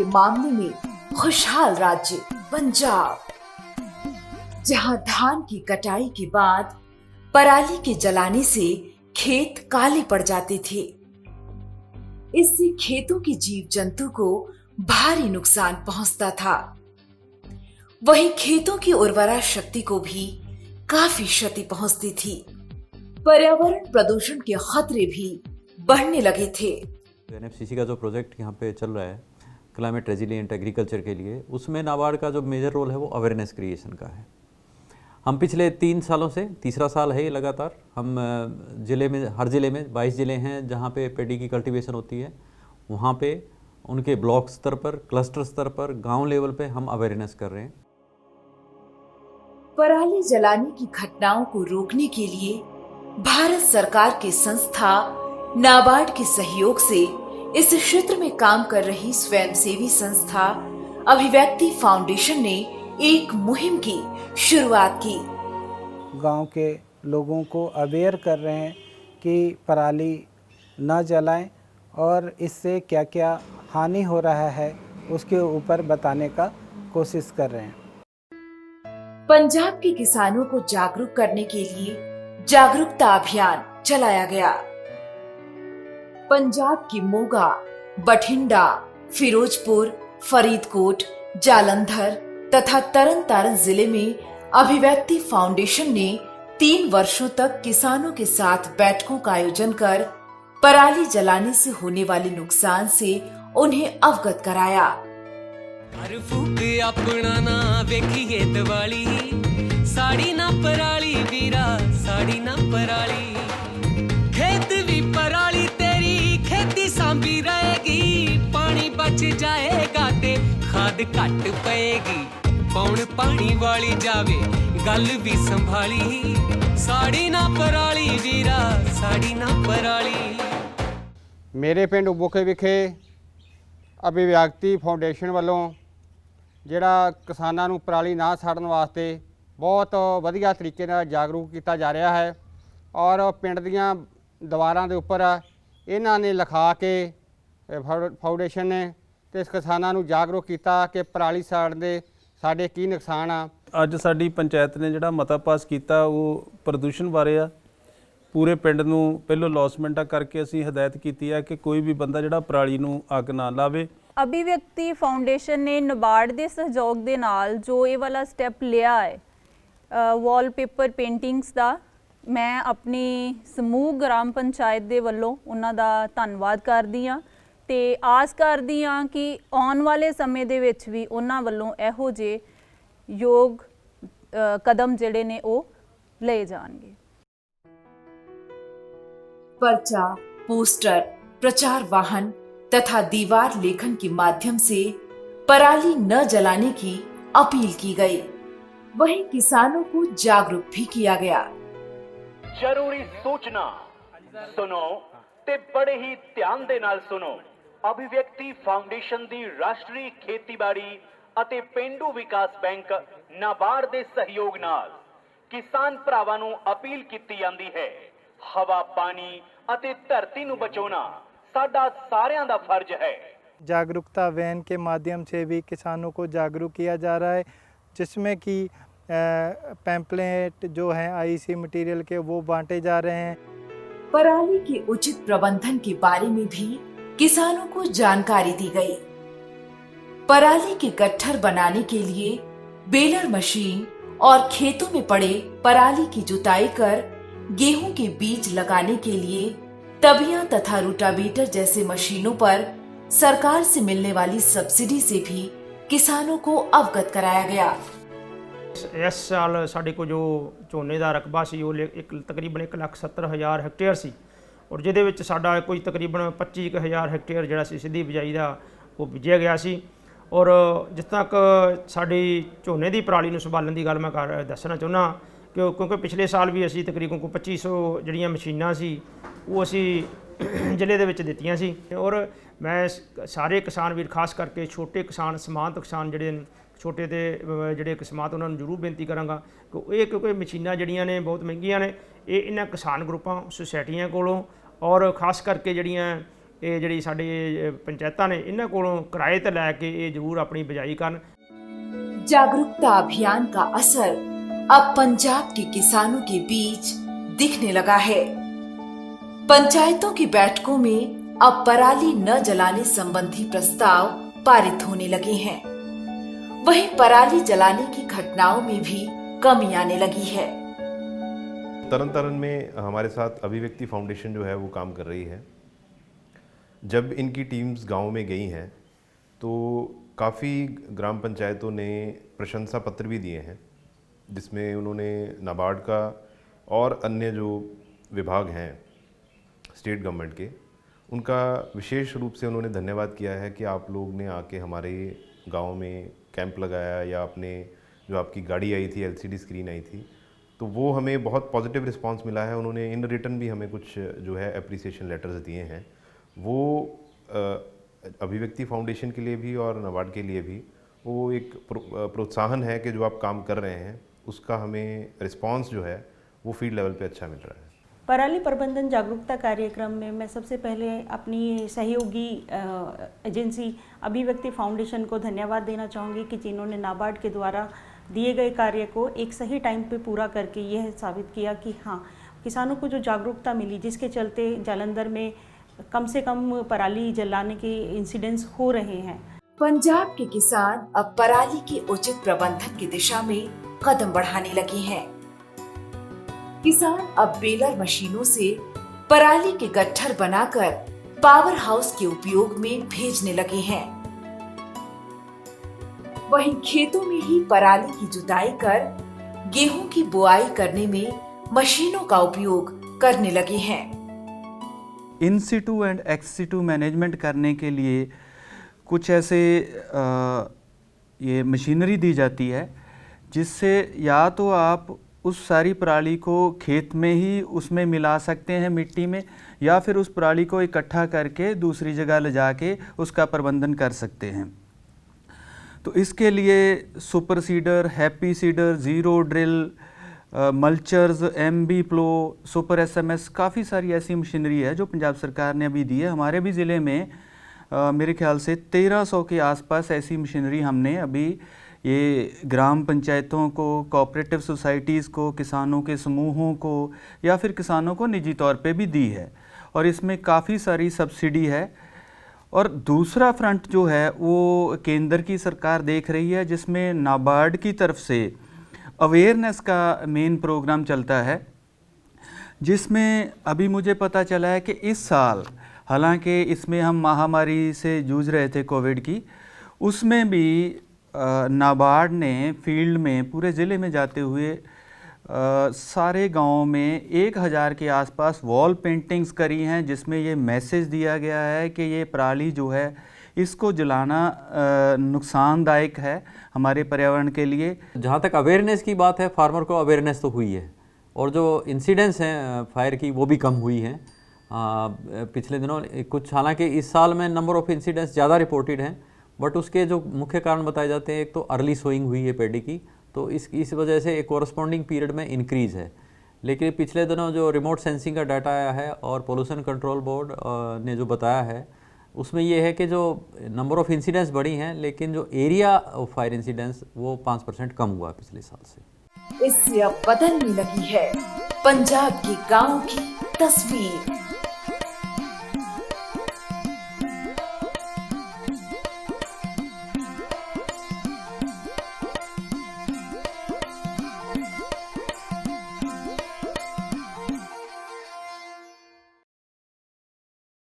मामले में खुशहाल राज्य पंजाब, जहां धान की कटाई के बाद पराली के जलाने से खेत काले पड़ जाते थे। इससे खेतों के जीव जंतु को भारी नुकसान पहुंचता था। वहीं खेतों की उर्वरा शक्ति को भी काफी क्षति पहुंचती थी। पर्यावरण प्रदूषण के खतरे भी बढ़ने लगे थे। एनएफसीसी का जो प्रोजेक्ट यहाँ पे चल रहा है क्लाइमेट रेजिलिएंट एग्रीकल्चर के लिए, उसमें नाबार्ड का जो मेजर रोल है वो अवेयरनेस क्रिएशन का है। हम पिछले 3 सालों से, तीसरा साल है ये लगातार, हम ज़िले में, हर ज़िले में 22 ज़िले हैं जहाँ पे पैडी की कल्टीवेशन होती है, वहाँ पे उनके ब्लॉक स्तर पर, क्लस्टर स्तर पर, गांव लेवल पे हम अवेयरनेस कर रहे हैं। पराली जलाने की घटनाओं को रोकने के लिए भारत सरकार की संस्था नाबार्ड के सहयोग से इस क्षेत्र में काम कर रही स्वयंसेवी संस्था अभिव्यक्ति फाउंडेशन ने एक मुहिम की शुरुआत की। गांव के लोगों को अवेयर कर रहे हैं कि पराली न जलाएं और इससे क्या क्या हानि हो रहा है उसके ऊपर बताने का कोशिश कर रहे हैं। पंजाब के किसानों को जागरूक करने के लिए जागरूकता अभियान चलाया गया। पंजाब की मोगा, बठिंडा, फिरोजपुर, फरीदकोट, जालंधर तथा तरन तारण जिले में अभिव्यक्ति फाउंडेशन ने 3 वर्षों तक किसानों के साथ बैठकों का आयोजन कर पराली जलाने से होने वाले नुकसान से उन्हें अवगत कराया। हर फूक अपना ना वेखिए दिवाली, साड़ी ना पराली वीरा, साड़ी ना पराली, खेत भी पराली तेरी, खेती सांभी रहेगी, पानी बच जाएगा ते खाद घट पएगी, पौन पानी वाली जावे गल भी संभाली, साड़ी ना पराली वीरा, साड़ी ना पराली। मेरे पिंड उबोके विखे अभिव्यक्ति फाउंडेशन वालों ਜਿਹੜਾ ਕਿਸਾਨਾਂ ਨੂੰ ਪਰਾਲੀ ਨਾ ਸਾੜਨ ਵਾਸਤੇ ਬਹੁਤ ਵਧੀਆ ਤਰੀਕੇ ਨਾਲ ਜਾਗਰੂਕ ਕੀਤਾ ਜਾ ਰਿਹਾ ਹੈ ਔਰ ਪਿੰਡ ਦੀਆਂ ਦੀਵਾਰਾਂ ਦੇ ਉੱਪਰ ਇਹਨਾਂ ਨੇ ਲਿਖਾ ਕੇ ਫਾਊਂਡੇਸ਼ਨ ਨੇ ਤੇ ਕਿਸਾਨਾਂ ਨੂੰ ਜਾਗਰੂਕ ਕੀਤਾ ਕਿ ਪਰਾਲੀ ਸਾੜਨ ਦੇ ਸਾਡੇ ਕੀ ਨੁਕਸਾਨ ਆ। ਅੱਜ ਸਾਡੀ ਪੰਚਾਇਤ ਨੇ ਜਿਹੜਾ ਮਤਾ ਪਾਸ ਕੀਤਾ ਉਹ ਪ੍ਰਦੂਸ਼ਣ ਬਾਰੇ ਆ। ਪੂਰੇ ਪਿੰਡ ਨੂੰ ਪਹਿਲੋਂ ਲੌਸਮੈਂਟਾਂ ਕਰਕੇ ਅਸੀਂ ਹਦਾਇਤ ਕੀਤੀ ਹੈ ਕਿ ਕੋਈ ਵੀ ਬੰਦਾ ਜਿਹੜਾ ਪਰਾਲੀ ਨੂੰ ਅੱਗ ਨਾ ਲਾਵੇ। ਅਭਿਵਿਅਕਤੀ ਫਾਊਂਡੇਸ਼ਨ ਨੇ ਨਾਬਾਰਡ ਦੇ ਸਹਿਯੋਗ ਦੇ ਨਾਲ ਜੋ ਇਹ ਵਾਲਾ ਸਟੈਪ ਲਿਆ ਹੈ ਵਾਲਪੇਪਰ ਪੇਂਟਿੰਗਸ ਦਾ, ਮੈਂ ਆਪਣੀ ਸਮੂਹ ਗ੍ਰਾਮ ਪੰਚਾਇਤ ਦੇ ਵੱਲੋਂ ਉਹਨਾਂ ਦਾ ਧੰਨਵਾਦ ਕਰਦੀ ਹਾਂ ਤੇ ਆਸ ਕਰਦੀ ਹਾਂ ਕਿ ਆਉਣ ਵਾਲੇ ਸਮੇਂ ਦੇ ਵਿੱਚ ਵੀ ਉਹਨਾਂ ਵੱਲੋਂ ਇਹੋ ਜਿਹੇ ਯੋਗ ਕਦਮ ਜਿਹੜੇ ਨੇ ਉਹ ਲਏ ਜਾਣਗੇ। पर्चा, पोस्टर, प्रचार वाहन तथा दीवार लेखन के माध्यम से पराली न जलाने की अपील की गई। वहीं किसानों को जागरूक भी किया गया। जरूरी सूचना सुनो ते बड़े ही ध्यान दे नाल सुनो। अभिव्यक्ति फाउंडेशन दी राष्ट्रीय खेतीबाड़ी ਅਤੇ पेंडू विकास बैंक नाबार्ड ਦੇ सहयोग नाल किसान ਭਰਾਵਾਂ ਨੂੰ अपील ਕੀਤੀ ਜਾਂਦੀ है। हवा, पानी ਅਤੇ धरती ਨੂੰ बचाना साडा सारियां दा फर्ज है। जागरूकता वैन के माध्यम से भी किसानों को जागरूक किया जा रहा है, जिसमें कि पैम्पलेट जो हैं आईसी मटेरियल के वो बांटे जा रहे हैं। पराली के उचित प्रबंधन के बारे में भी किसानों को जानकारी दी गई। पराली के गट्ठर बनाने के लिए बेलर मशीन और खेतों में पड़े पराली की जुताई कर गेहूं के बीज लगाने के लिए तबियां तथा रोटावेटर जैसे मशीनों पर सरकार से मिलने वाली सब्सिडी से भी किसानों को अवगत कराया गया। इस साल साढ़े को जो झोने का रकबा सी वो तकरीबन 1,70,000 ਹੈਕਟੇਅਰ ਸੀ और ਜਿਹਦੇ ਵਿੱਚ ਸਾਡਾ ਕੋਈ ਤਕਰੀਬਨ 25,000 ਹੈਕਟੇਅਰ ਜਿਹੜਾ ਸੀ ਸਿੱਧੀ ਬਿਜਾਈ ਦਾ ਉਹ ਬੀਜਿਆ ਗਿਆ ਸੀ। ਔਰ ਜਿਸ ਤੱਕ ਸਾਡੀ ਝੋਨੇ ਦੀ ਪਰਾਲੀ ਨੂੰ ਸੰਭਾਲਣ ਦੀ ਗੱਲ ਮੈਂ ਦੱਸਣਾ ਚਾਹੁੰਦਾ ਕਿਉਂਕਿ ਪਿਛਲੇ ਸਾਲ ਵੀ ਅਸੀਂ ਤਕਰੀਬਨ 2500 ਜਿਹੜੀਆਂ ਮਸ਼ੀਨਾਂ ਸੀ ਉਹ ਅਸੀਂ ਜ਼ਿਲ੍ਹੇ ਦੇ ਵਿੱਚ ਦਿੱਤੀਆਂ ਸੀ। ਔਰ ਮੈਂ ਸਾਰੇ ਕਿਸਾਨ ਵੀਰ ਖਾਸ ਕਰਕੇ ਛੋਟੇ ਕਿਸਾਨ, ਸਮਾਂਤ ਕਿਸਾਨ ਜਿਹੜੇ ਛੋਟੇ ਤੇ ਜਿਹੜੇ ਕਿਸਾਨ ਉਹਨਾਂ ਨੂੰ ਜ਼ਰੂਰ ਬੇਨਤੀ ਕਰਾਂਗਾ ਕਿ ਇਹ ਕਿਉਂਕਿ ਮਸ਼ੀਨਾਂ ਜਿਹੜੀਆਂ ਨੇ ਬਹੁਤ ਮਹਿੰਗੀਆਂ ਨੇ, ਇਹ ਇਹਨਾਂ ਕਿਸਾਨ ਗਰੁੱਪਾਂ, ਸੁਸਾਇਟੀਆਂ ਕੋਲੋਂ ਔਰ ਖਾਸ ਕਰਕੇ ਜਿਹੜੀਆਂ ਇਹ ਜਿਹੜੀ ਸਾਡੇ ਪੰਚਾਇਤਾਂ ਨੇ ਇਹਨਾਂ ਕੋਲੋਂ ਕਿਰਾਏ ਤੇ ਲੈ ਕੇ ਇਹ ਜ਼ਰੂਰ ਆਪਣੀ ਬਿਜਾਈ ਕਰਨ। जागरूकता अभियान का असर अब पंजाब के किसानों के बीच दिखने लगा है। पंचायतों की बैठकों में अब पराली न जलाने संबंधी प्रस्ताव पारित होने लगे हैं। वहीं पराली जलाने की घटनाओं में भी कमी आने लगी है। तरन तारण में हमारे साथ अभिव्यक्ति फाउंडेशन जो है वो काम कर रही है। जब इनकी टीम्स गांव में गई हैं तो काफ़ी ग्राम पंचायतों ने प्रशंसा पत्र भी दिए हैं, जिसमें उन्होंने नाबार्ड का और अन्य जो विभाग हैं स्टेट गवर्नमेंट के, उनका विशेष रूप से उन्होंने धन्यवाद किया है कि आप लोग ने आके हमारे गांव में कैंप लगाया, या आपने जो आपकी गाड़ी आई थी, LCD स्क्रीन आई थी, तो वो हमें बहुत पॉजिटिव रिस्पांस मिला है। उन्होंने इन रिटर्न भी हमें कुछ जो है एप्रिसिएशन लेटर्स दिए हैं। वो अभिव्यक्ति फाउंडेशन के लिए भी और नाबार्ड के लिए भी वो एक प्रोत्साहन है कि जो आप काम कर रहे हैं उसका हमें रिस्पांस जो है वो फील्ड लेवल पे अच्छा मिल रहा है। पराली प्रबंधन जागरूकता कार्यक्रम में मैं सबसे पहले अपनी सहयोगी एजेंसी अभिव्यक्ति फाउंडेशन को धन्यवाद देना चाहूँगी कि जिन्होंने नाबार्ड के द्वारा दिए गए कार्य को एक सही टाइम पे पूरा करके यह साबित किया कि हाँ, किसानों को जो जागरूकता मिली, जिसके चलते जालंधर में कम से कम पराली जलाने के इंसिडेंट्स हो रहे हैं। पंजाब के किसान अब पराली के उचित प्रबंधन की दिशा में कदम बढ़ाने लगे हैं। किसान अब बेलर मशीनों से पराली के गट्ठर बनाकर पावर हाउस के उपयोग में भेजने लगे हैं। वहीं खेतों में ही पराली की जुताई कर गेहूं की बुआई करने में मशीनों का उपयोग करने लगे हैं। In situ and ex situ management करने के लिए कुछ ऐसे ये मशीनरी दी जाती है, जिससे या तो आप उस सारी पराली को खेत में ही उसमें मिला सकते हैं मिट्टी में, या फिर उस पराली को इकट्ठा करके दूसरी जगह ले जाके उसका प्रबंधन कर सकते हैं। तो इसके लिए super seeder, happy seeder, zero drill, mulchers, MB plough, super SMS, काफ़ी सारी ऐसी मशीनरी है जो पंजाब सरकार ने अभी दी है। हमारे भी ज़िले में मेरे ख्याल से 1300 के आसपास ऐसी मशीनरी हमने अभी ये ग्राम पंचायतों को, कोऑपरेटिव सोसाइटीज़ को, किसानों के समूहों को या फिर किसानों को निजी तौर पे भी दी है, और इसमें काफ़ी सारी सब्सिडी है। और दूसरा फ्रंट जो है वो केंद्र की सरकार देख रही है, जिसमें नाबार्ड की तरफ से अवेयरनेस का मेन प्रोग्राम चलता है, जिसमें अभी मुझे पता चला है कि इस साल, हालांकि इसमें हम महामारी से जूझ रहे थे कोविड की, उसमें भी नाबार्ड ने फील्ड में पूरे ज़िले में जाते हुए सारे गांवों में 1000 के आसपास वॉल पेंटिंग्स करी हैं, जिसमें ये मैसेज दिया गया है कि ये पराली जो है इसको जलाना नुकसानदायक है हमारे पर्यावरण के लिए। जहाँ तक अवेयरनेस की बात है, फार्मर को अवेयरनेस तो हुई है, और जो इंसिडेंट्स हैं फायर की वो भी कम हुई हैं पिछले दिनों कुछ। हालांकि इस साल में नंबर ऑफ़ इंसिडेंट्स ज़्यादा रिपोर्टेड हैं, बट उसके जो मुख्य कारण बताए जाते हैं, एक तो अर्ली सोइंग हुई है पैडी की, तो इस वजह से एक कोरस्पॉन्डिंग पीरियड में इंक्रीज़ है। लेकिन पिछले दिनों जो रिमोट सेंसिंग का डाटा आया है और पोल्यूशन कंट्रोल बोर्ड ने जो बताया है, उसमें ये है कि जो नंबर ऑफ़ इंसिडेंट्स बढ़ी हैं, लेकिन जो एरिया ऑफ फायर इंसिडेंट्स वो 5% कम हुआ पिछले साल से। इससे अब बदलने लगी है पंजाब के गाँव की तस्वीर।